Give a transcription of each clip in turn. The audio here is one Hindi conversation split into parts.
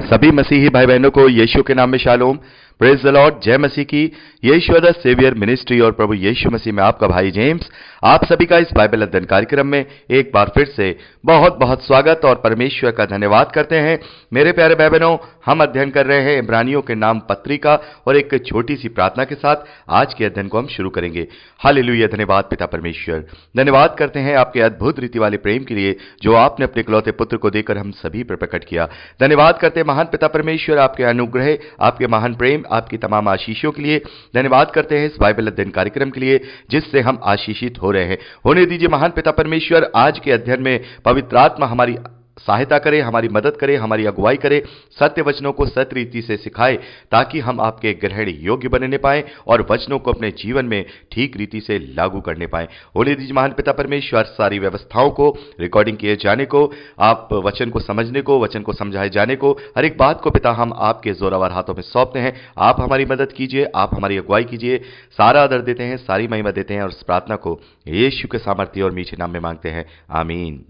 सभी मसीही भाई बहनों को यीशु के नाम में शालोम। Praise the Lord. जय मसीह की। यीशु द सेवियर मिनिस्ट्री और प्रभु यीशु मसीह में आपका भाई जेम्स आप सभी का इस बाइबल अध्ययन कार्यक्रम में एक बार फिर से बहुत बहुत स्वागत और परमेश्वर का धन्यवाद करते हैं। मेरे प्यारे भाई बहनों, हम अध्ययन कर रहे हैं इब्रानियों के नाम पत्री का और एक छोटी सी प्रार्थना के साथ आज के अध्ययन को हम शुरू करेंगे। हालेलुया। धन्यवाद पिता परमेश्वर, धन्यवाद करते हैं आपके अद्भुत रीति वाले प्रेम के लिए जो आपने अपने इकलौते पुत्र को देकर हम सभी पर प्रकट किया। धन्यवाद करते हैं महान पिता परमेश्वर आपके अनुग्रह, आपके महान प्रेम, आपकी तमाम आशीषों के लिए। धन्यवाद करते हैं इस बाइबल अध्ययन कार्यक्रम के लिए जिससे हम आशीषित हो रहे हैं। होने दीजिए महान पिता परमेश्वर आज के अध्ययन में पवित्र आत्मा हमारी सहायता करे, हमारी मदद करे, हमारी अगुवाई करे, सत्य वचनों को सत्य रीति से सिखाए ताकि हम आपके ग्रहण योग्य बनने पाए और वचनों को अपने जीवन में ठीक रीति से लागू करने पाए। होने दीजिए महान पिता परमेश्वर सारी व्यवस्थाओं को, रिकॉर्डिंग किए जाने को, आप वचन को समझने को, वचन को समझाए जाने को, हर एक बात को पिता हम आपके जोरावर हाथों में सौंपते हैं। आप हमारी मदद कीजिए, आप हमारी अगुवाई कीजिए। सारा आदर देते हैं, सारी महिमा देते हैं और इस प्रार्थना को यीशु के सामर्थ्य और मीठे नाम में मांगते हैं, आमीन।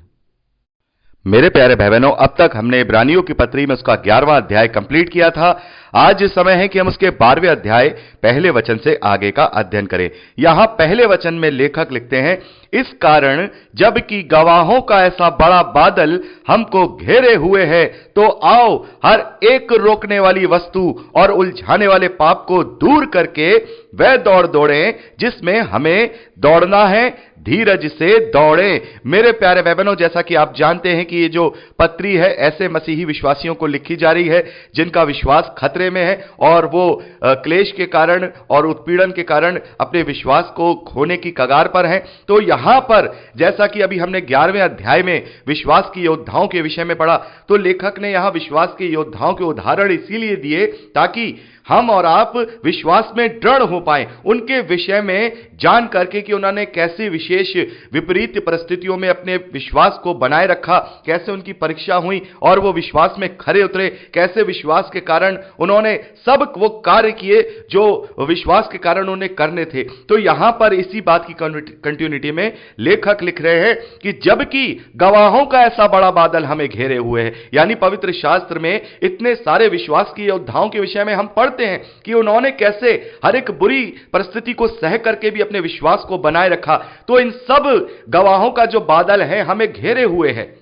मेरे प्यारे भाई बहनों, अब तक हमने इब्रानियों की पत्री में उसका 11वां अध्याय कंप्लीट किया था। आज समय है कि हम उसके 12वें अध्याय पहले वचन से आगे का अध्ययन करें। यहां पहले वचन में लेखक लिखते हैं, इस कारण जबकि गवाहों का ऐसा बड़ा बादल हमको घेरे हुए है, तो आओ हर एक रोकने वाली वस्तु और उलझाने वाले पाप को दूर करके वह दौड़ दौड़ें जिसमें हमें दौड़ना है, धीरज से दौड़ें। मेरे प्यारे भाई बहनों, जैसा कि आप जानते हैं कि ये जो पत्री है ऐसे मसीही विश्वासियों को लिखी जा रही है जिनका विश्वास खतरे में है और वो क्लेश के कारण और उत्पीड़न के कारण अपने विश्वास को खोने की कगार पर हैं। तो यहां पर जैसा कि अभी हमने 11वें अध्याय में विश्वास के योद्धाओं के विषय में पढ़ा, तो लेखक ने यहां विश्वास के योद्धाओं के उदाहरण इसीलिए दिए ताकि हम और आप विश्वास में दृढ़ हो पाए, उनके विषय में जान करके कि उन्होंने कैसे विशेष विपरीत परिस्थितियों में अपने विश्वास को बनाए रखा, कैसे उनकी परीक्षा हुई और वो विश्वास में खरे उतरे, कैसे विश्वास के कारण उन्होंने सब वो कार्य किए जो विश्वास के कारण उन्हें करने थे। तो यहां पर इसी बात की कंटिन्यूटी में लेखक लिख रहे हैं कि जबकि गवाहों का ऐसा बड़ा बादल हमें घेरे हुए है, यानी पवित्र शास्त्र में इतने सारे विश्वास के योद्धाओं के विषय में हम पढ़ते हैं कि उन्होंने कैसे हर एक बुरी परिस्थिति को सह करके भी अपने विश्वास को बनाए रखा। तो इन सब गवाहों का जो बादल है हमें घेरे हुए है।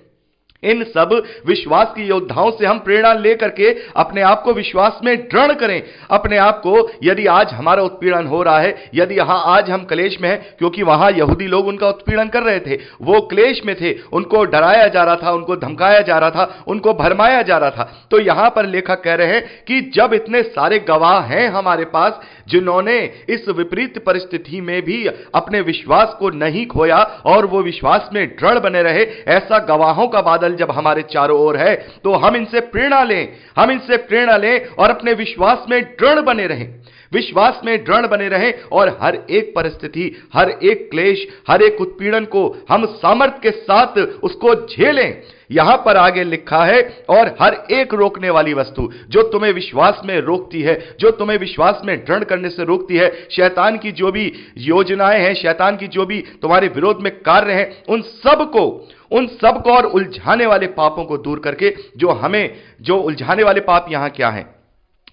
इन सब विश्वास की योद्धाओं से हम प्रेरणा लेकर के अपने आप को विश्वास में दृढ़ करें। अपने आप को, यदि आज हमारा उत्पीड़न हो रहा है, यदि यहां आज हम क्लेश में हैं, क्योंकि वहां यहूदी लोग उनका उत्पीड़न कर रहे थे, वो क्लेश में थे, उनको डराया जा रहा था, उनको धमकाया जा रहा था, उनको भरमाया जा रहा था। तो यहां पर लेखक कह रहे हैं कि जब इतने सारे गवाह हैं हमारे पास जिन्होंने इस विपरीत परिस्थिति में भी अपने विश्वास को नहीं खोया और वो विश्वास में दृढ़ बने रहे, ऐसा गवाहों का बादल जब हमारे चारों ओर है, तो हम इनसे प्रेरणा लें, हम इनसे प्रेरणा लें और अपने विश्वास में दृढ़ बने रहें, विश्वास में दृढ़ बने रहें और हर एक परिस्थिति, हर एक क्लेश, हर एक उत्पीड़न को हम सामर्थ्य के साथ उसको झेलें। यहां पर आगे लिखा है, और हर एक रोकने वाली वस्तु जो तुम्हें विश्वास में रोकती है, जो तुम्हें विश्वास में दृढ़ करने से रोकती है, शैतान की जो भी योजनाएं हैं, शैतान की जो भी तुम्हारे विरोध में कार्य हैं, उन सबको और उलझाने वाले पापों को दूर करके जो उलझाने वाले पाप यहां क्या हैं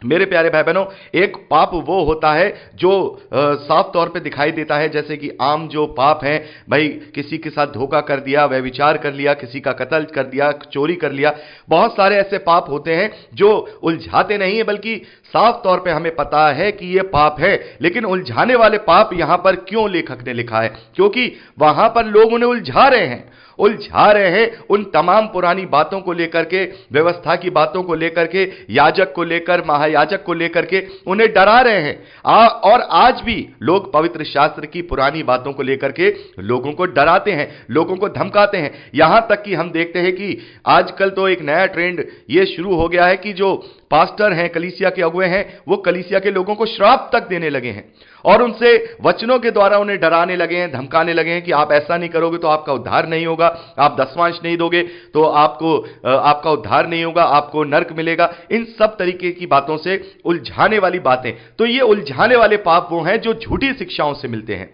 मेरे प्यारे भाई बहनों, एक पाप वो होता है जो साफ तौर पे दिखाई देता है, जैसे कि आम जो पाप हैं, भाई किसी के साथ धोखा कर दिया, व्यभिचार कर लिया, किसी का कत्ल कर दिया, चोरी कर लिया। बहुत सारे ऐसे पाप होते हैं जो उलझाते नहीं है, बल्कि साफ तौर पे हमें पता है कि ये पाप है, लेकिन उलझाने वाले पाप यहां पर क्यों लेखक ने लिखा है? क्योंकि वहां पर लोग उन्हें उलझा रहे हैं उन तमाम पुरानी बातों को लेकर के, व्यवस्था की बातों को लेकर के, याजक को लेकर, महायाजक को लेकर के उन्हें डरा रहे हैं। और आज भी लोग पवित्र शास्त्र की पुरानी बातों को लेकर के लोगों को डराते हैं, लोगों को धमकाते हैं। यहां तक कि हम देखते हैं कि आजकल तो एक नया ट्रेंड ये शुरू हो गया है कि जो पास्टर हैं, कलीसिया के अगुए हैं, वो कलीसिया के लोगों को श्राप तक देने लगे हैं और उनसे वचनों के द्वारा उन्हें डराने लगे हैं, धमकाने लगे हैं कि आप ऐसा नहीं करोगे तो आपका उद्धार नहीं होगा, आप दसवांश नहीं दोगे तो आपका उद्धार नहीं होगा, आपको नरक मिलेगा। इन सब तरीके की बातों से उलझाने वाली बातें, तो ये उलझाने वाले पाप वो हैं जो झूठी शिक्षाओं से मिलते हैं।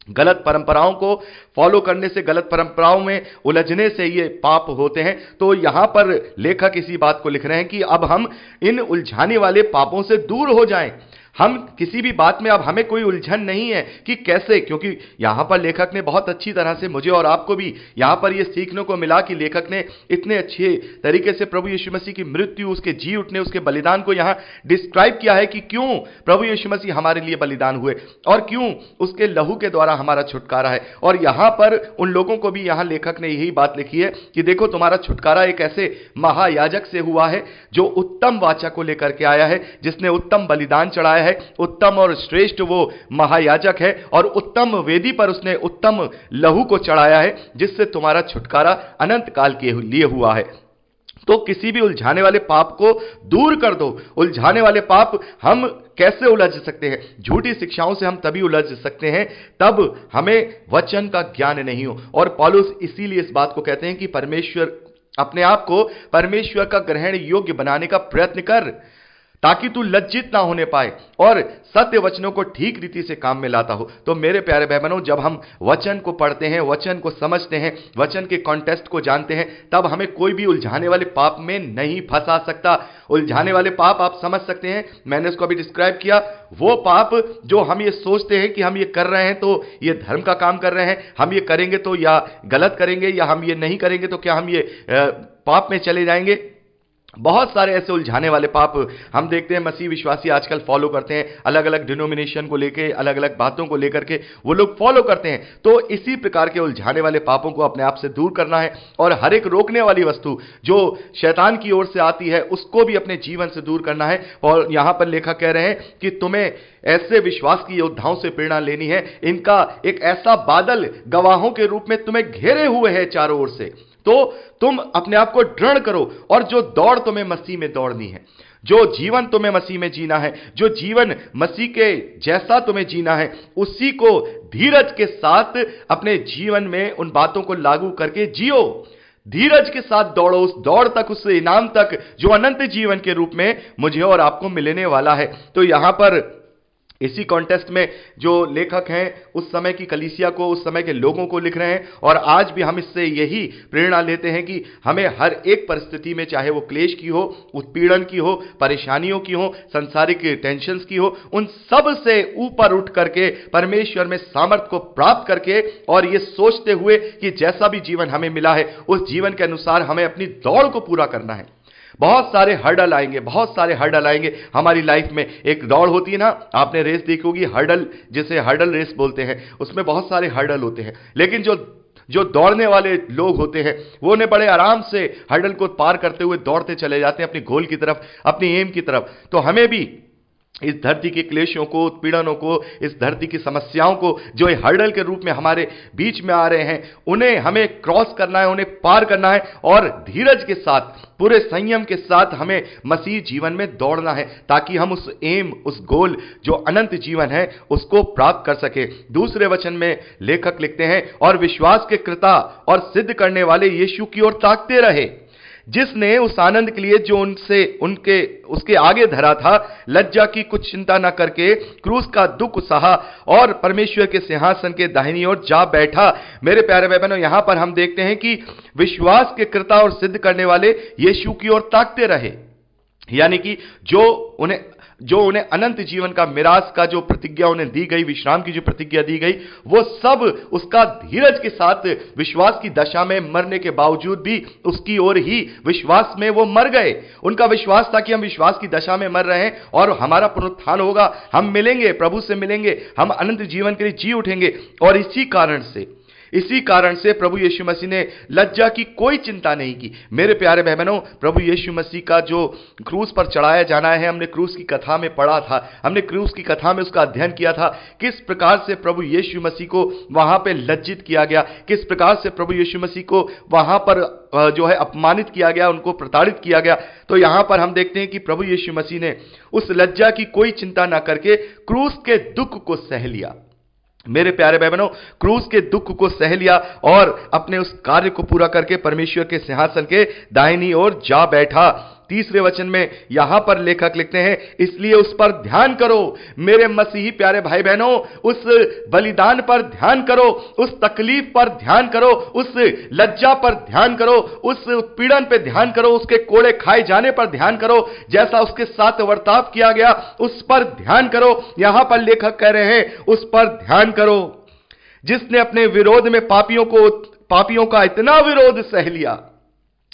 गलत परंपराओं को फॉलो करने से, गलत परंपराओं में उलझने से ये पाप होते हैं। तो यहां पर लेखक इसी बात को लिख रहे हैं कि अब हम इन उलझाने वाले पापों से दूर हो जाएं। हम किसी भी बात में, अब हमें कोई उलझन नहीं है कि कैसे, क्योंकि यहां पर लेखक ने बहुत अच्छी तरह से, मुझे और आपको भी यहां पर यह सीखने को मिला कि लेखक ने इतने अच्छे तरीके से प्रभु यीशु मसीह की मृत्यु, उसके जी उठने, उसके बलिदान को यहां डिस्क्राइब किया है कि क्यों प्रभु यीशु मसीह हमारे लिए बलिदान हुए और क्यों उसके लहू के द्वारा हमारा छुटकारा है। और यहां पर उन लोगों को भी यहां लेखक ने यही बात लिखी है कि देखो, तुम्हारा छुटकारा एक ऐसे महायाजक से हुआ है जो उत्तम वाचा को लेकर के आया है, जिसने उत्तम बलिदान चढ़ाया है, उत्तम और श्रेष्ठ वो महायाजक है, और उत्तम वेदी पर उसने उत्तम लहू को चढ़ाया है, जिससे तुम्हारा छुटकारा अनंत काल के लिए हुआ है। तो किसी भी उलझाने वाले पाप को दूर कर दो। उलझाने वाले पाप हम कैसे उलझ सकते हैं? झूठी शिक्षाओं से हम तभी उलझ सकते हैं तब हमें वचन का ज्ञान नहीं हो। और पौलुस इसीलिए इस बात को कहते हैं कि परमेश्वर, अपने आप को परमेश्वर का ग्रहण योग्य बनाने का प्रयत्न कर, ताकि तू लज्जित ना होने पाए और सत्य वचनों को ठीक रीति से काम में लाता हो। तो मेरे प्यारे भाई बहनों, जब हम वचन को पढ़ते हैं, वचन को समझते हैं, वचन के कॉन्टेक्स्ट को जानते हैं, तब हमें कोई भी उलझाने वाले पाप में नहीं फंसा सकता। उलझाने वाले पाप आप समझ सकते हैं, मैंने इसको अभी डिस्क्राइब किया। वो पाप जो हम ये सोचते हैं कि हम ये कर रहे हैं तो ये धर्म का काम कर रहे हैं, हम ये करेंगे तो या गलत करेंगे, या हम ये नहीं करेंगे तो क्या हम ये पाप में चले जाएंगे। बहुत सारे ऐसे उलझाने वाले पाप हम देखते हैं मसीह विश्वासी आजकल फॉलो करते हैं, अलग अलग डिनोमिनेशन को लेके, अलग अलग बातों को लेकर के वो लोग फॉलो करते हैं। तो इसी प्रकार के उलझाने वाले पापों को अपने आप से दूर करना है, और हर एक रोकने वाली वस्तु जो शैतान की ओर से आती है उसको भी अपने जीवन से दूर करना है। और यहां पर लेखक कह रहे हैं कि तुम्हें ऐसे विश्वास की योद्धाओं से प्रेरणा लेनी है, इनका एक ऐसा बादल गवाहों के रूप में तुम्हें घेरे हुए है चारों ओर से। तो तुम अपने आप को दृढ़ करो, और जो दौड़ तुम्हें मसीह में दौड़नी है, जो जीवन तुम्हें मसीह में जीना है, जो जीवन मसीह के जैसा तुम्हें जीना है, उसी को धीरज के साथ अपने जीवन में उन बातों को लागू करके जियो। धीरज के साथ दौड़ो उस दौड़ तक, उस इनाम तक जो अनंत जीवन के रूप में मुझे और आपको मिलने वाला है। तो यहां पर इसी कॉन्टेस्ट में जो लेखक हैं उस समय की कलीसिया को, उस समय के लोगों को लिख रहे हैं, और आज भी हम इससे यही प्रेरणा लेते हैं कि हमें हर एक परिस्थिति में, चाहे वो क्लेश की हो, उत्पीड़न की हो, परेशानियों की हो, सांसारिक टेंशन्स की हो, उन सब से ऊपर उठ करके परमेश्वर में सामर्थ को प्राप्त करके, और ये सोचते हुए कि जैसा भी जीवन हमें मिला है उस जीवन के अनुसार हमें अपनी दौड़ को पूरा करना है। बहुत सारे हर्डल आएंगे, बहुत सारे हर्डल आएंगे हमारी लाइफ में। एक दौड़ होती है ना, आपने रेस देखी होगी, हर्डल, जिसे हर्डल रेस बोलते हैं, उसमें बहुत सारे हर्डल होते हैं। लेकिन जो दौड़ने वाले लोग होते हैं वो उन्हें बड़े आराम से हर्डल को पार करते हुए दौड़ते चले जाते हैं अपनी गोल की तरफ, अपनी एम की तरफ। तो हमें भी इस धरती के क्लेशों को, उत्पीड़नों को, इस धरती की समस्याओं को जो हर्डल के रूप में हमारे बीच में आ रहे हैं, उन्हें हमें क्रॉस करना है, उन्हें पार करना है, और धीरज के साथ, पूरे संयम के साथ हमें मसीह जीवन में दौड़ना है, ताकि हम उस एम, उस गोल जो अनंत जीवन है उसको प्राप्त कर सके। दूसरे वचन में लेखक लिखते हैं, और विश्वास के कर्ता और सिद्ध करने वाले यीशु की ओर ताकते रहे, जिसने उस आनंद के लिए जो उसके आगे धरा था, लज्जा की कुछ चिंता न करके क्रूस का दुख सहा और परमेश्वर के सिंहासन के दाहिनी ओर जा बैठा। मेरे प्यारे भाई बहनों, यहां पर हम देखते हैं कि विश्वास के कर्ता और सिद्ध करने वाले यीशु की ओर ताकते रहे, यानी कि जो उन्हें अनंत जीवन का मिरास का जो प्रतिज्ञा उन्हें दी गई, विश्राम की जो प्रतिज्ञा दी गई, वो सब उसका धीरज के साथ विश्वास की दशा में मरने के बावजूद भी उसकी ओर ही विश्वास में वो मर गए। उनका विश्वास था कि हम विश्वास की दशा में मर रहे हैं और हमारा पुनरुत्थान होगा, हम मिलेंगे, प्रभु से मिलेंगे, हम अनंत जीवन के लिए जी उठेंगे। और इसी कारण से प्रभु यीशु मसीह ने लज्जा की कोई चिंता नहीं की। मेरे प्यारे भाई बहनों, प्रभु यीशु मसीह का जो क्रूस पर चढ़ाया जाना है, हमने क्रूस की कथा में पढ़ा था, हमने क्रूस की कथा में उसका अध्ययन किया था, किस प्रकार से प्रभु यीशु मसीह को वहां पे लज्जित किया गया, किस प्रकार से प्रभु यीशु मसीह को वहां पर जो है अपमानित किया गया, उनको प्रताड़ित किया गया। तो यहां पर हम देखते हैं कि प्रभु यीशु मसीह ने उस लज्जा की कोई चिंता ना करके क्रूस के दुख को सह लिया। मेरे प्यारे भाई बहनों, क्रूस के दुख को सह लिया और अपने उस कार्य को पूरा करके परमेश्वर के सिंहासन के दाहिनी ओर जा बैठा। तीसरे वचन में यहां पर लेखक लिखते हैं, इसलिए उस पर ध्यान करो मेरे मसीही प्यारे भाई बहनों, उस बलिदान पर ध्यान करो, उस तकलीफ पर ध्यान करो, उस लज्जा पर ध्यान करो, उस उत्पीड़न पर ध्यान करो, उसके कोड़े खाए जाने पर ध्यान करो, जैसा उसके साथ वर्ताव किया गया उस पर ध्यान करो। यहां पर लेखक कह रहे हैं उस पर ध्यान करो, जिसने अपने विरोध में पापियों का इतना विरोध सह लिया।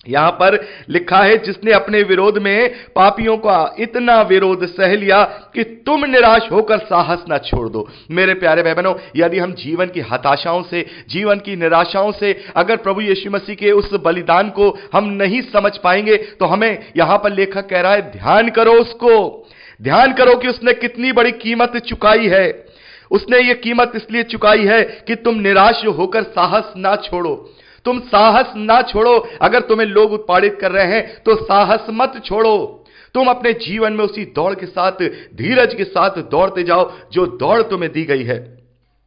यहां पर लिखा है जिसने अपने विरोध में पापियों का इतना विरोध सह लिया कि तुम निराश होकर साहस ना छोड़ दो। मेरे प्यारे भाई बहनों, यदि हम जीवन की हताशाओं से, जीवन की निराशाओं से अगर प्रभु यीशु मसीह के उस बलिदान को हम नहीं समझ पाएंगे, तो हमें यहां पर लेखक कह रहा है ध्यान करो, उसको ध्यान करो कि उसने कितनी बड़ी कीमत चुकाई है। उसने ये कीमत इसलिए चुकाई है कि तुम निराश होकर साहस ना छोड़ो। तुम साहस ना छोड़ो। अगर तुम्हें लोग उत्पादित कर रहे हैं तो साहस मत छोड़ो। तुम अपने जीवन में उसी दौड़ के साथ, धीरज के साथ दौड़ते जाओ जो दौड़ तुम्हें दी गई है।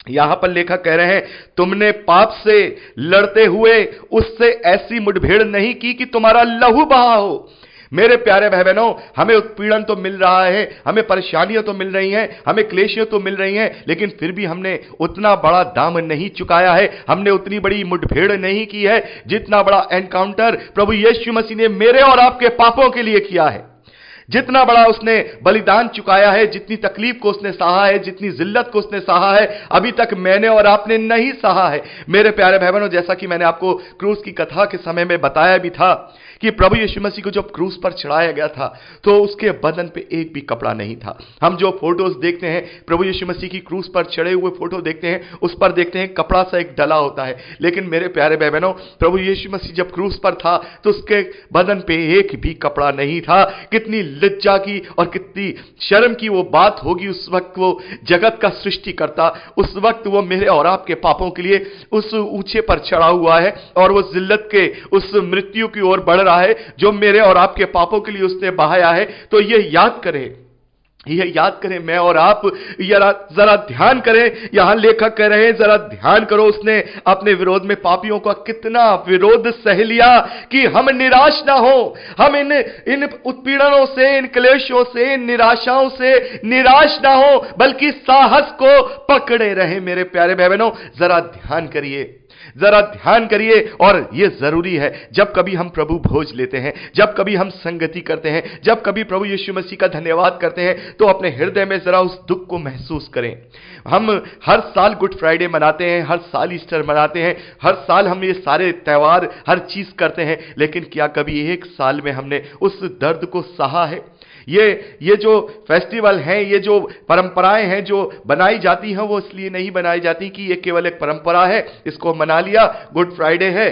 यहां पर लेखक कह रहे हैं तुमने पाप से लड़ते हुए उससे ऐसी मुठभेड़ नहीं की कि तुम्हारा लहू बहा हो। मेरे प्यारे भाई बहनों, हमें उत्पीड़न तो मिल रहा है, हमें परेशानियां तो मिल रही हैं, हमें क्लेशियां तो मिल रही हैं, लेकिन फिर भी हमने उतना बड़ा दाम नहीं चुकाया है, हमने उतनी बड़ी मुठभेड़ नहीं की है जितना बड़ा एनकाउंटर प्रभु यीशु मसीह ने मेरे और आपके पापों के लिए किया है। जितना बड़ा उसने बलिदान चुकाया है, जितनी तकलीफ को उसने सहा है, जितनी जिल्लत को उसने सहा है, अभी तक मैंने और आपने नहीं सहा है। मेरे प्यारे भाई बहनों, जैसा कि मैंने आपको क्रूस की कथा के समय में बताया भी था कि प्रभु यीशु मसीह को जब क्रूस पर चढ़ाया गया था तो उसके बदन पे एक भी कपड़ा नहीं था। हम जो फोटोज देखते हैं, प्रभु यीशु मसीह की क्रूस पर चढ़े हुए फोटो देखते हैं, उस पर देखते हैं कपड़ा सा एक डला होता है। लेकिन मेरे प्यारे भाई बहनों, प्रभु यीशु मसीह जब क्रूस पर था तो उसके बदन पे एक भी कपड़ा नहीं था। कितनी लज्जा की और कितनी शर्म की वो बात होगी उस वक्त। वो जगत का सृष्टिकर्ता उस वक्त वो मेरे और आपके पापों के लिए उस ऊंचे पर चढ़ा हुआ है और वो जिल्लत के उस मृत्यु की ओर बढ़ रहा है जो मेरे और आपके पापों के लिए उसने बहाया है। तो ये याद करें मैं और आप, जरा ध्यान करें। यहां लेखक कह रहे हैं जरा ध्यान करो, उसने अपने विरोध में पापियों का कितना विरोध सह लिया कि हम निराश ना हो, हम इन उत्पीड़नों से, इन क्लेशों से, इन निराशाओं से निराश ना हो, बल्कि साहस को पकड़े रहे। मेरे प्यारे भाई बहनों, जरा ध्यान करिए। और यह जरूरी है, जब कभी हम प्रभु भोज लेते हैं, जब कभी हम संगति करते हैं, जब कभी प्रभु यीशु मसीह का धन्यवाद करते हैं, तो अपने हृदय में जरा उस दुख को महसूस करें। हम हर साल गुड फ्राइडे मनाते हैं, हर साल ईस्टर मनाते हैं, हर साल हम ये सारे त्योहार, हर चीज करते हैं, लेकिन क्या कभी एक साल में हमने उस दर्द को सहा है? ये जो फेस्टिवल हैं, ये जो परंपराएं हैं जो बनाई जाती हैं, वो इसलिए नहीं बनाई जाती कि ये केवल एक परंपरा है, इसको मना लिया, गुड फ्राइडे है,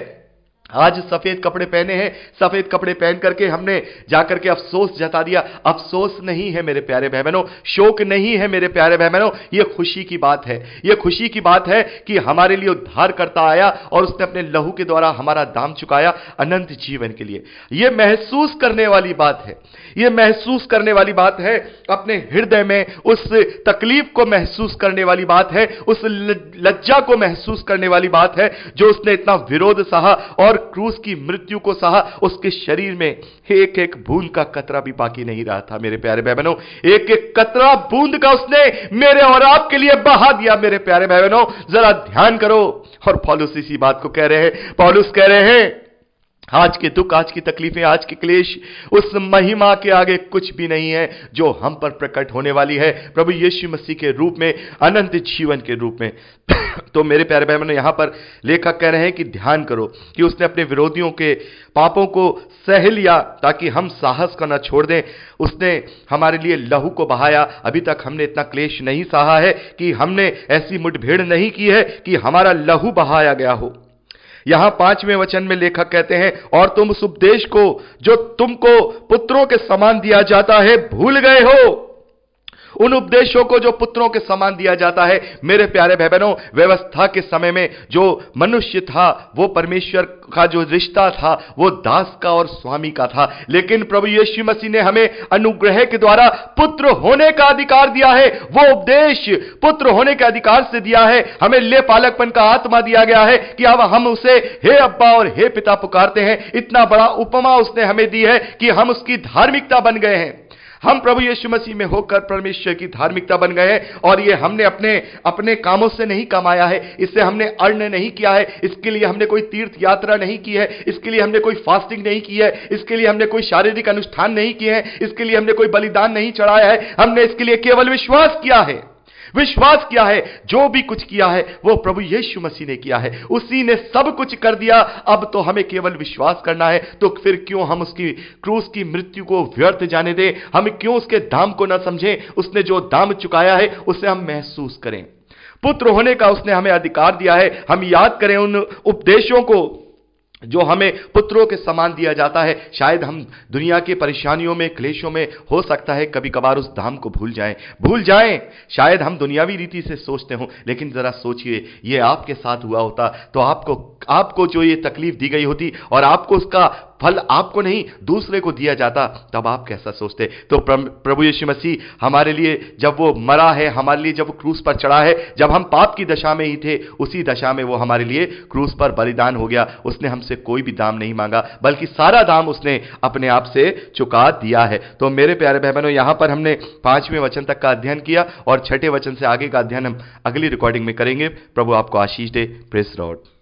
आज सफेद कपड़े पहने हैं, सफेद कपड़े पहन करके हमने जाकर के अफसोस जता दिया। अफसोस नहीं है मेरे प्यारे भाई बहनों, शोक नहीं है मेरे प्यारे भाई बहनों, यह खुशी की बात है। यह खुशी की बात है कि हमारे लिए उद्धार करता आया और उसने अपने लहू के द्वारा हमारा दाम चुकाया अनंत जीवन के लिए। यह महसूस करने वाली बात है, यह महसूस करने वाली बात है, अपने हृदय में उस तकलीफ को महसूस करने वाली बात है, उस लज्जा को महसूस करने वाली बात है जो उसने इतना विरोध सहा और क्रूस की मृत्यु को सहा। उसके शरीर में एक एक बूंद का कतरा भी बाकी नहीं रहा था मेरे प्यारे भाई बहनों, एक एक कतरा बूंद का उसने मेरे और आपके लिए बहा दिया। मेरे प्यारे भाई बहनों, जरा ध्यान करो। और पौलुस इसी बात को कह रहे हैं, पौलुस कह रहे हैं आज के दुख, आज की तकलीफें, आज के क्लेश उस महिमा के आगे कुछ भी नहीं है जो हम पर प्रकट होने वाली है प्रभु यीशु मसीह के रूप में, अनंत जीवन के रूप में। तो मेरे प्यारे भाई बहनों, यहां पर लेखक कह रहे हैं कि ध्यान करो कि उसने अपने विरोधियों के पापों को सह लिया ताकि हम साहस का न छोड़ दें। उसने हमारे लिए लहू को बहाया। अभी तक हमने इतना क्लेश नहीं सहा है कि हमने ऐसी मुठभेड़ नहीं की है कि हमारा लहू बहाया गया हो। यहां 5वें वचन में लेखक कहते हैं, और तुम उस उपदेश को जो तुमको पुत्रों के समान दिया जाता है भूल गए हो। उन उपदेशों को जो पुत्रों के समान दिया जाता है। मेरे प्यारे भाई बहनों, व्यवस्था के समय में जो मनुष्य था वो परमेश्वर का जो रिश्ता था वो दास का और स्वामी का था, लेकिन प्रभु यीशु मसीह ने हमें अनुग्रह के द्वारा पुत्र होने का अधिकार दिया है। वो उपदेश पुत्र होने के अधिकार से दिया है। हमें ले पालकपन का आत्मा दिया गया है कि अब हम उसे हे अब्बा और हे पिता पुकारते हैं। इतना बड़ा उपमा उसने हमें दी है कि हम उसकी धार्मिकता बन गए हैं। हम प्रभु यीशु मसीह में होकर परमेश्वर की धार्मिकता बन गए हैं, और ये हमने अपने कामों से नहीं कमाया है, इससे हमने अर्न नहीं किया है, इसके लिए हमने कोई तीर्थ यात्रा नहीं की है, इसके लिए हमने कोई फास्टिंग नहीं की है, इसके लिए हमने कोई शारीरिक अनुष्ठान नहीं किए हैं, इसके लिए हमने कोई बलिदान नहीं चढ़ाया है। हमने इसके लिए केवल विश्वास किया है। विश्वास किया है। जो भी कुछ किया है वो प्रभु यीशु मसीह ने किया है, उसी ने सब कुछ कर दिया। अब तो हमें केवल विश्वास करना है। तो फिर क्यों हम उसकी क्रूस की मृत्यु को व्यर्थ जाने दें? हम क्यों उसके दाम को ना समझें? उसने जो दाम चुकाया है उसे हम महसूस करें। पुत्र होने का उसने हमें अधिकार दिया है। हम याद करें उन उपदेशों को जो हमें पुत्रों के समान दिया जाता है। शायद हम दुनिया की परेशानियों में, क्लेशों में हो सकता है कभी कभार उस धाम को भूल जाएं। शायद हम दुनियावी रीति से सोचते हो, लेकिन जरा सोचिए, ये आपके साथ हुआ होता तो आपको जो ये तकलीफ दी गई होती और आपको उसका फल आपको नहीं दूसरे को दिया जाता, तब आप कैसा सोचते? तो प्रभु यीशु मसीह हमारे लिए जब वो मरा है, हमारे लिए जब वो क्रूस पर चढ़ा है, जब हम पाप की दशा में ही थे, उसी दशा में वो हमारे लिए क्रूस पर बलिदान हो गया। उसने हमसे कोई भी दाम नहीं मांगा, बल्कि सारा दाम उसने अपने आप से चुका दिया है। तो मेरे प्यारे भाई बहनों, यहां पर हमने 5वें वचन तक का अध्ययन किया और 6ठे वचन से आगे का अध्ययन हम अगली रिकॉर्डिंग में करेंगे। प्रभु आपको आशीष दे। Praise Lord.